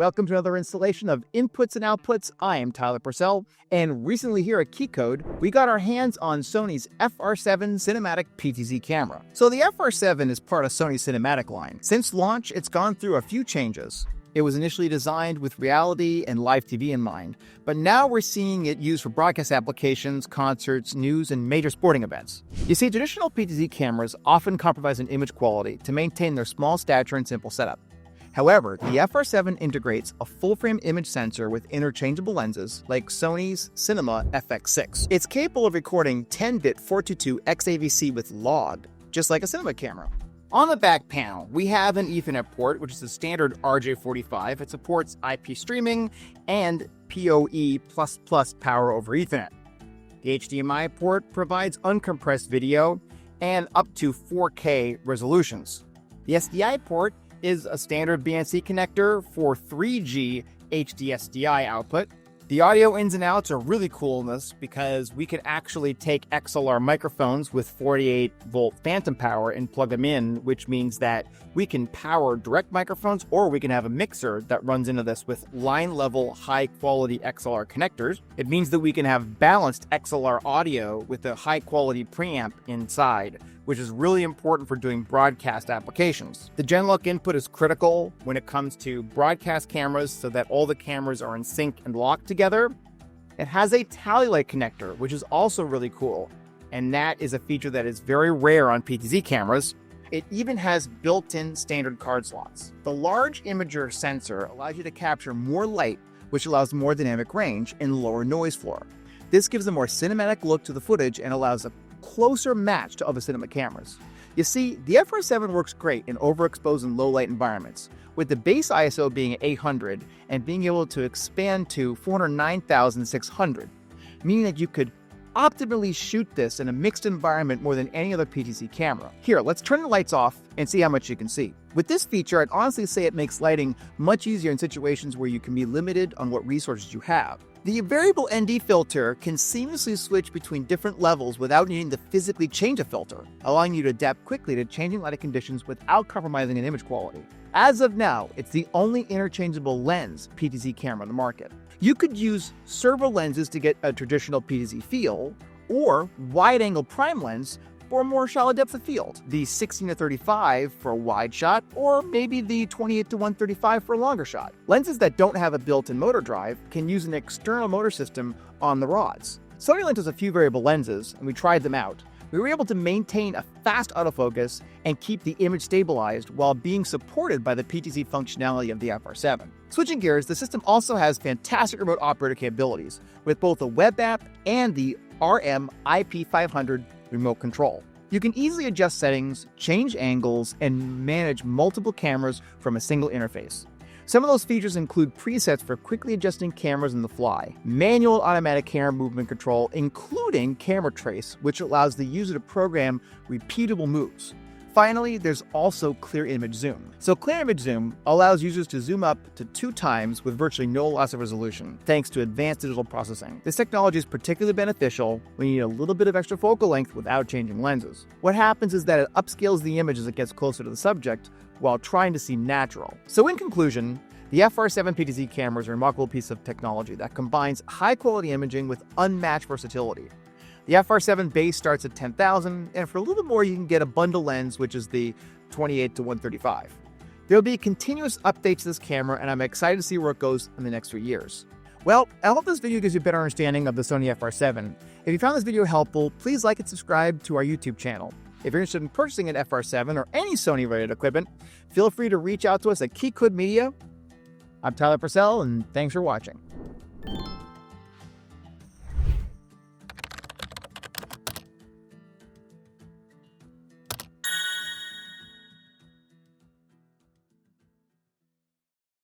Welcome to another installation of Inputs and Outputs. I am Tyler Purcell, and recently here at KeyCode, we got our hands on Sony's FR7 cinematic PTZ camera. So the FR7 is part of Sony's cinematic line. Since launch, it's gone through a few changes. It was initially designed with reality and live TV in mind, but now we're seeing it used for broadcast applications, concerts, news, and major sporting events. You see, traditional PTZ cameras often compromise in image quality to maintain their small stature and simple setup. However, the FR7 integrates a full-frame image sensor with interchangeable lenses like Sony's Cinema FX6. It's capable of recording 10-bit 422 XAVC with log, just like a cinema camera. On the back panel, we have an Ethernet port, which is a standard RJ45. It supports IP streaming and PoE++ power over Ethernet. The HDMI port provides uncompressed video and up to 4K resolutions. The SDI port is a standard BNC connector for 3G HDSDI output. The audio ins and outs are really cool in this because we can actually take XLR microphones with 48-volt phantom power and plug them in, which means that we can power direct microphones, or we can have a mixer that runs into this with line-level, high-quality XLR connectors. It means that we can have balanced XLR audio with a high-quality preamp inside, which is really important for doing broadcast applications. The Genlock input is critical when it comes to broadcast cameras so that all the cameras are in sync and locked together. It has a tally light connector, which is also really cool, and that is a feature that is very rare on PTZ cameras. It even has built-in standard card slots. The large imager sensor allows you to capture more light, which allows more dynamic range and lower noise floor. This gives a more cinematic look to the footage and allows a closer match to other cinema cameras. You see, the FR7 works great in overexposed and low-light environments, with the base ISO being 800 and being able to expand to 409,600, meaning that you could optimally shoot this in a mixed environment more than any other PTZ camera. Here, let's turn the lights off and see how much you can see. With this feature, I'd honestly say it makes lighting much easier in situations where you can be limited on what resources you have. The variable ND filter can seamlessly switch between different levels without needing to physically change a filter, allowing you to adapt quickly to changing lighting conditions without compromising in image quality. As of now, it's the only interchangeable lens PTZ camera on the market. You could use servo lenses to get a traditional PTZ feel, or wide-angle prime lens for a more shallow depth of field. The 16-35 for a wide shot, or maybe the 28-135 for a longer shot. Lenses that don't have a built-in motor drive can use an external motor system on the rods. Sony lent us a few variable lenses, and we tried them out. We were able to maintain a fast autofocus and keep the image stabilized while being supported by the PTZ functionality of the FR7. Switching gears, the system also has fantastic remote operator capabilities, with both a web app and the RM IP500 remote control. You can easily adjust settings, change angles, and manage multiple cameras from a single interface. Some of those features include presets for quickly adjusting cameras on the fly, manual automatic camera movement control, including camera trace, which allows the user to program repeatable moves. Finally, there's also clear image zoom. So clear image zoom allows users to zoom up to 2 times with virtually no loss of resolution, thanks to advanced digital processing. This technology is particularly beneficial when you need a little bit of extra focal length without changing lenses. What happens is that it upscales the image as it gets closer to the subject while trying to seem natural. So in conclusion, the FR7 PTZ camera is a remarkable piece of technology that combines high-quality imaging with unmatched versatility. The FR7 base starts at $10,000, and for a little bit more, you can get a bundle lens, which is the 28-135. There will be continuous updates to this camera, and I'm excited to see where it goes in the next 3 years. Well, I hope this video gives you a better understanding of the Sony FR7. If you found this video helpful, please like and subscribe to our YouTube channel. If you're interested in purchasing an FR7 or any Sony-related equipment, feel free to reach out to us at KeyCode Media. I'm Tyler Purcell, and thanks for watching.